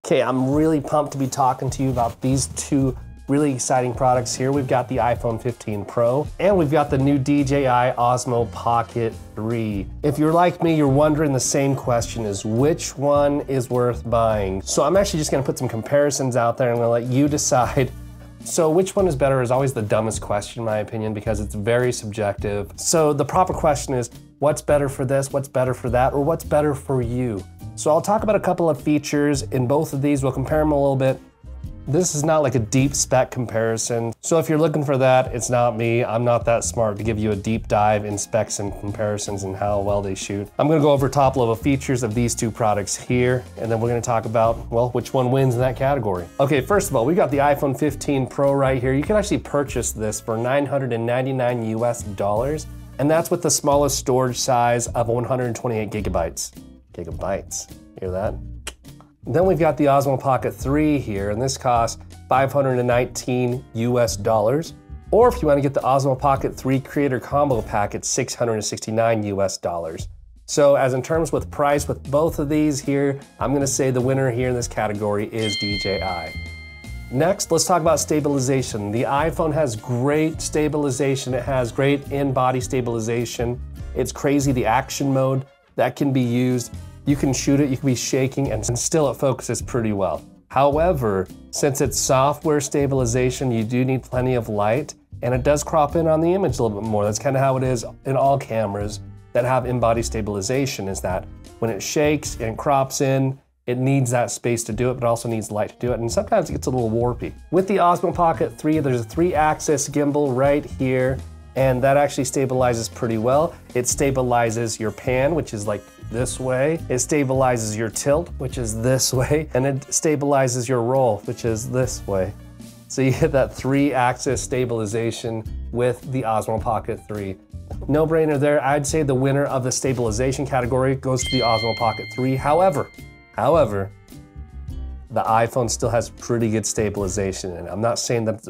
Okay, I'm really pumped to be talking to you about these two really exciting products here. We've got the iPhone 15 Pro and we've got the new DJI Osmo Pocket 3. If you're like me, you're wondering the same question is which one is worth buying? So I'm actually just gonna put some comparisons out there and I'm gonna let you decide. So which one is better is always the dumbest question in my opinion because it's very subjective. So the proper question is what's better for this, what's better for that, or what's better for you? So I'll talk about a couple of features in both of these. We'll compare them a little bit. This is not like a deep spec comparison. So if you're looking for that, it's not me. I'm not that smart to give you a deep dive in specs and comparisons and how well they shoot. I'm gonna go over top level features of these two products here, and then we're gonna talk about, well, which one wins in that category. Okay, first of all, we got the iPhone 15 Pro right here. You can actually purchase this for $999 US, and that's with the smallest storage size of 128 gigabytes. Hear that? Then we've got the Osmo Pocket 3 here, and this costs $519 US. Or if you want to get the Osmo Pocket 3 Creator Combo Pack, it's $669 US. So as in terms with price with both of these here, I'm gonna say the winner here in this category is DJI. Next, let's talk about stabilization. The iPhone has great stabilization. It has great in-body stabilization. It's crazy, the action mode that can be used. You can shoot it, you can be shaking, and still it focuses pretty well. However, since it's software stabilization, you do need plenty of light, and it does crop in on the image a little bit more. That's kind of how it is in all cameras that have in-body stabilization, is that when it shakes and crops in, it needs that space to do it, but also needs light to do it, and sometimes it gets a little warpy. With the Osmo Pocket 3, there's a 3-axis gimbal right here, and that actually stabilizes pretty well. It stabilizes your pan, which is like this way. It stabilizes your tilt, which is this way, and it stabilizes your roll, which is this way. So you hit that 3-axis stabilization with the Osmo Pocket 3. No brainer there. I'd say the winner of the stabilization category goes to the Osmo Pocket 3. However, the iPhone still has pretty good stabilization, and I'm not saying that's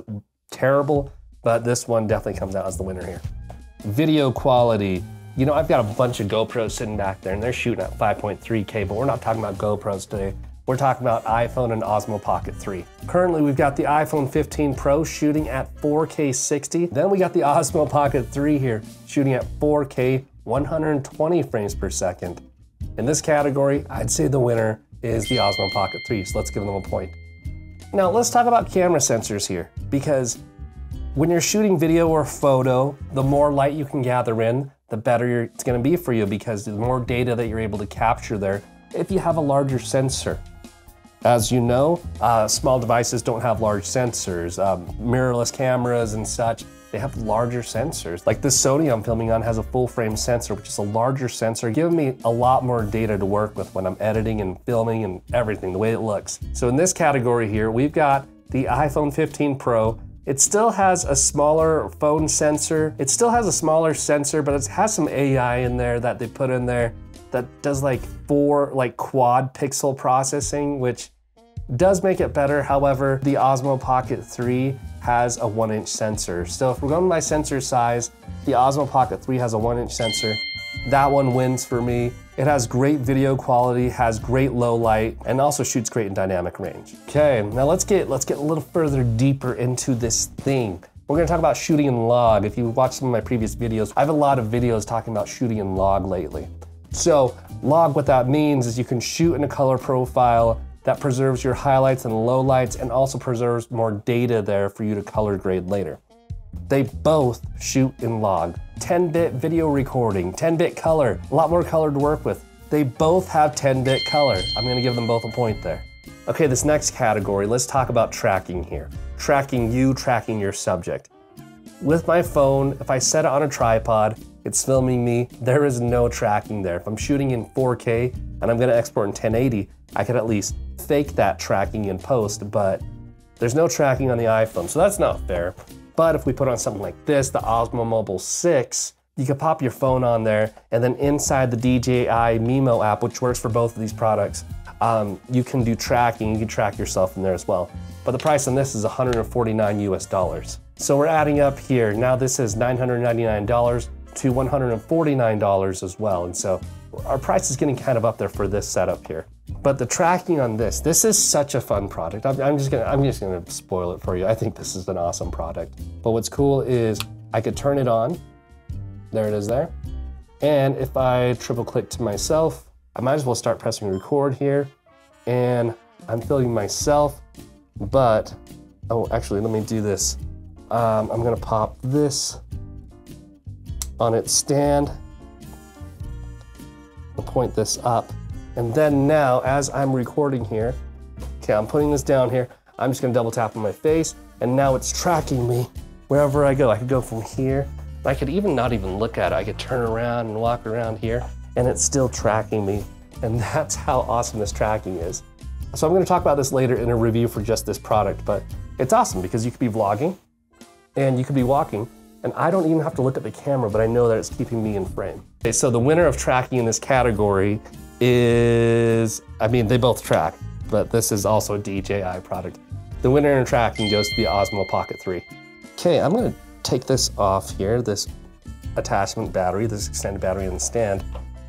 terrible, but this one definitely comes out as the winner here. Video quality. You know, I've got a bunch of GoPros sitting back there and they're shooting at 5.3K, but we're not talking about GoPros today. We're talking about iPhone and Osmo Pocket 3. Currently, we've got the iPhone 15 Pro shooting at 4K 60. Then we got the Osmo Pocket 3 here shooting at 4K 120 frames per second. In this category, I'd say the winner is the Osmo Pocket 3, so let's give them a point. Now, let's talk about camera sensors here, because when you're shooting video or photo, the more light you can gather in, the better it's gonna be for you because the more data that you're able to capture there if you have a larger sensor. As you know, small devices don't have large sensors. Mirrorless cameras and such, they have larger sensors. Like this Sony I'm filming on has a full frame sensor, which is a larger sensor, giving me a lot more data to work with when I'm editing and filming and everything, the way it looks. So in this category here, we've got the iPhone 15 Pro. It still has a smaller phone sensor. It still has a smaller sensor, but it has some AI in there that they put in there that does like 4 quad pixel processing, which does make it better. However, the Osmo Pocket 3 has a 1-inch sensor. So if we're going by sensor size, the Osmo Pocket 3 has a 1-inch sensor. That one wins for me. It has great video quality, has great low light, and also shoots great in dynamic range. Okay, now let's get a little further deeper into this thing. We're gonna talk about shooting in log. If you watch some of my previous videos, I have a lot of videos talking about shooting in log lately. So log, what that means is you can shoot in a color profile that preserves your highlights and lowlights and also preserves more data there for you to color grade later. They both shoot in log. 10-bit video recording, 10-bit color, a lot more color to work with. They both have 10-bit color. I'm gonna give them both a point there. Okay, this next category, let's talk about tracking here. Tracking you, tracking your subject. With my phone, if I set it on a tripod, it's filming me, there is no tracking there. If I'm shooting in 4K and I'm gonna export in 1080, I could at least fake that tracking in post, but there's no tracking on the iPhone, so that's not fair. But if we put on something like this, the Osmo Mobile 6, you could pop your phone on there, and then inside the DJI Mimo app, which works for both of these products, you can do tracking, you can track yourself in there as well. But the price on this is $149 US. So we're adding up here. Now this is $999 to $149 as well. And so our price is getting kind of up there for this setup here. But the tracking on this is such a fun product. I'm just gonna spoil it for you. I think this is an awesome product. But what's cool is I could turn it on. There it is there. And if I triple click to myself, I might as well start pressing record here. And I'm filming myself, but, oh, actually, let me do this. I'm gonna pop this on its stand. I'll point this up. And then now, as I'm recording here, okay, I'm putting this down here. I'm just gonna double tap on my face, and now it's tracking me wherever I go. I could go from here. I could even not even look at it. I could turn around and walk around here, and it's still tracking me. And that's how awesome this tracking is. So I'm gonna talk about this later in a review for just this product, but it's awesome because you could be vlogging, and you could be walking, and I don't even have to look at the camera, but I know that it's keeping me in frame. Okay, so the winner of tracking in this category is, I mean, they both track, but this is also a DJI product. The winner in tracking goes to the Osmo Pocket 3. Okay, I'm gonna take this off here, this attachment battery, this extended battery in the stand,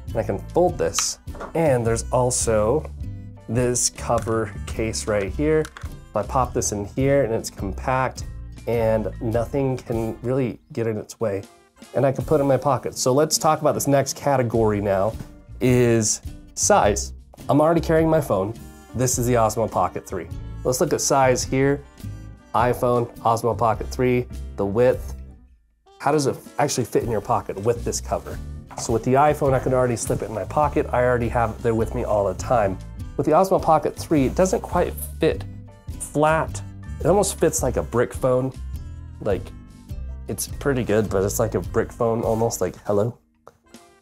and I can fold this. And there's also this cover case right here. I pop this in here and it's compact and nothing can really get in its way. And I can put it in my pocket. So let's talk about this next category now, is size. I'm already carrying my phone. This is the Osmo Pocket 3. Let's look at size here. iPhone, Osmo Pocket 3, the width. How does it actually fit in your pocket with this cover? So with the iPhone, I can already slip it in my pocket. I already have it there with me all the time. With the Osmo Pocket 3, it doesn't quite fit flat. It almost fits like a brick phone. Like, it's pretty good, but it's like a brick phone, almost like, hello.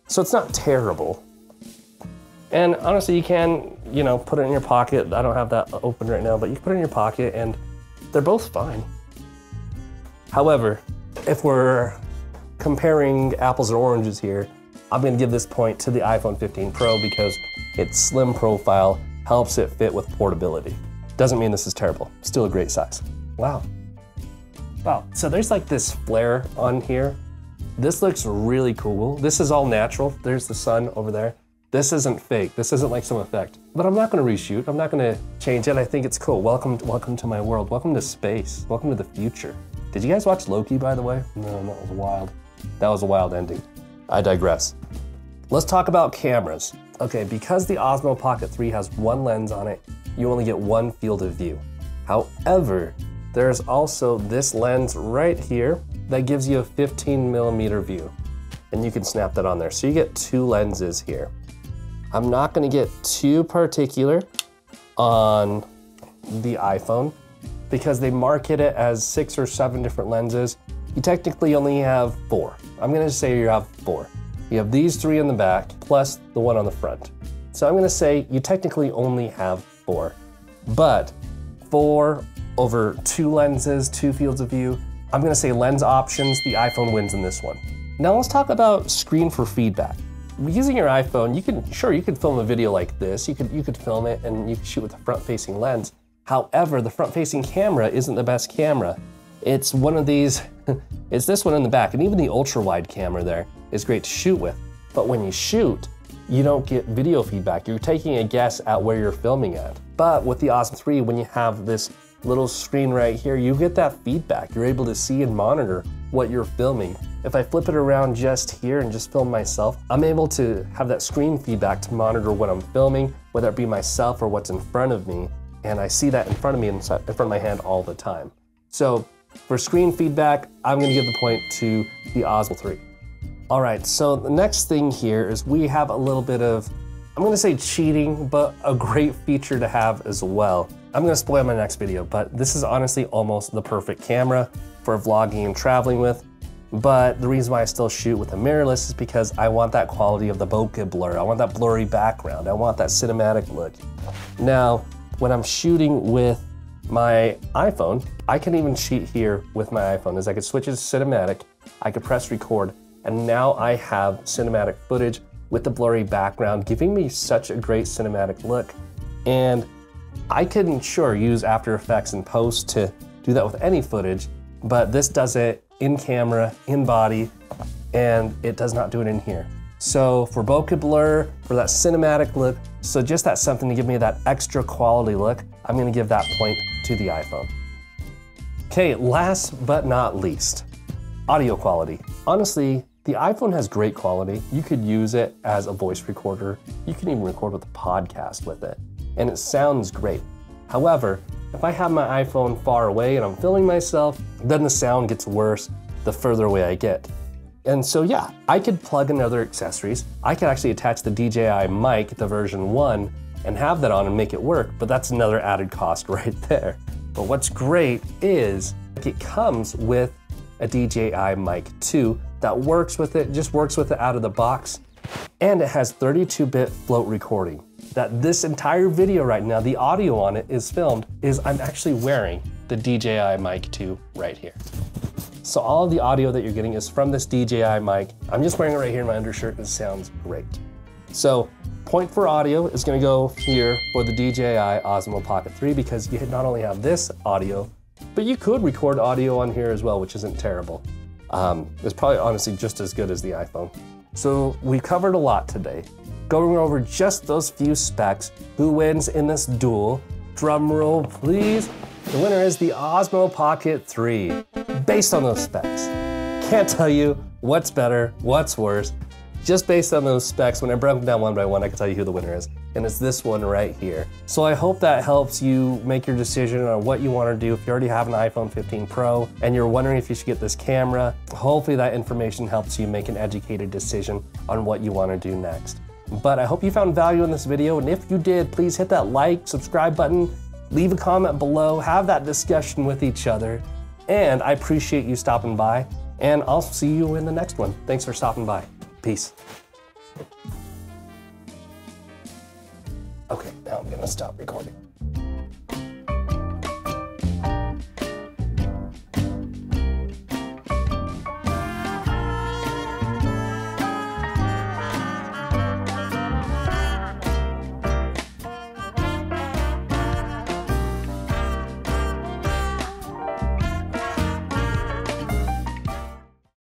So it's not terrible. And honestly, you can, you know, put it in your pocket. I don't have that open right now, but you can put it in your pocket and they're both fine. However, if we're comparing apples and oranges here, I'm gonna give this point to the iPhone 15 Pro because its slim profile helps it fit with portability. Doesn't mean this is terrible, still a great size. Wow. Wow, so there's like this flare on here. This looks really cool. This is all natural. There's the sun over there. This isn't fake. This isn't like some effect. But I'm not gonna reshoot. I'm not gonna change it. I think it's cool. Welcome to my world. Welcome to space. Welcome to the future. Did you guys watch Loki, by the way? No, that was wild. That was a wild ending. I digress. Let's talk about cameras. Okay, because the Osmo Pocket 3 has one lens on it, you only get one field of view. However, there's also this lens right here that gives you a 15mm view, and you can snap that on there. So you get two lenses here. I'm not gonna get too particular on the iPhone because they market it as 6 or 7 different lenses. You technically only have 4. I'm gonna say you have 4. You have these 3 in the back plus the one on the front. So I'm gonna say you technically only have 4, but 4 over 2 lenses, 2 fields of view, I'm gonna say lens options, the iPhone wins in this one. Now let's talk about screen for feedback. Using your iPhone, you could film a video like this. You could film it and you could shoot with a front-facing lens. However, the front-facing camera isn't the best camera. It's one of these, it's this one in the back, and even the ultra-wide camera there is great to shoot with. But when you shoot, you don't get video feedback. You're taking a guess at where you're filming at. But with the Osmo 3, when you have this little screen right here, you get that feedback. You're able to see and monitor what you're filming. If I flip it around just here and just film myself, I'm able to have that screen feedback to monitor what I'm filming, whether it be myself or what's in front of me. And I see that in front of me, in front of my hand all the time. So for screen feedback, I'm gonna give the point to the Osmo 3. All right, so the next thing here is we have a little bit of, I'm gonna say cheating, but a great feature to have as well. I'm gonna spoil my next video, but this is honestly almost the perfect camera for vlogging and traveling with. But the reason why I still shoot with a mirrorless is because I want that quality of the bokeh blur. I want that blurry background. I want that cinematic look. Now, when I'm shooting with my iPhone, I can even cheat here with my iPhone, as I could switch it to cinematic, I could press record, and now I have cinematic footage with the blurry background, giving me such a great cinematic look. And I can sure use After Effects and post to do that with any footage, but this does it in camera, in body, and it does not do it in here. So for bokeh blur, for that cinematic look, So just that's something to give me that extra quality look. I'm gonna give that point to the iPhone. Okay, last but not least, audio quality. Honestly, the iPhone has great quality. You could use it as a voice recorder. You can even record with a podcast with it, and it sounds great. However, if I have my iPhone far away and I'm filming myself, then the sound gets worse the further away I get. And so yeah, I could plug in other accessories. I could actually attach the DJI mic, the version 1, and have that on and make it work, but that's another added cost right there. But what's great is it comes with a DJI mic 2 that works with it, just works with it out of the box. And it has 32-bit float recording. That this entire video right now, the audio on it is filmed, is I'm actually wearing the DJI mic 2 right here. So all of the audio that you're getting is from this DJI mic. I'm just wearing it right here in my undershirt and it sounds great. So point for audio is gonna go here for the DJI Osmo Pocket 3 because you not only have this audio, but you could record audio on here as well, which isn't terrible. It's probably honestly just as good as the iPhone. So we covered a lot today. Going over just those few specs. Who wins in this duel? Drum roll, please. The winner is the Osmo Pocket 3. Based on those specs. Can't tell you what's better, what's worse. Just based on those specs, when I broke them down one by one, I can tell you who the winner is. And it's this one right here. So I hope that helps you make your decision on what you want to do. If you already have an iPhone 15 Pro and you're wondering if you should get this camera, hopefully that information helps you make an educated decision on what you want to do next. But I hope you found value in this video, and if you did, please hit that like, subscribe button, leave a comment below, have that discussion with each other. And I appreciate you stopping by, and I'll see you in the next one. Thanks for stopping by. Peace. Okay, now I'm gonna stop recording.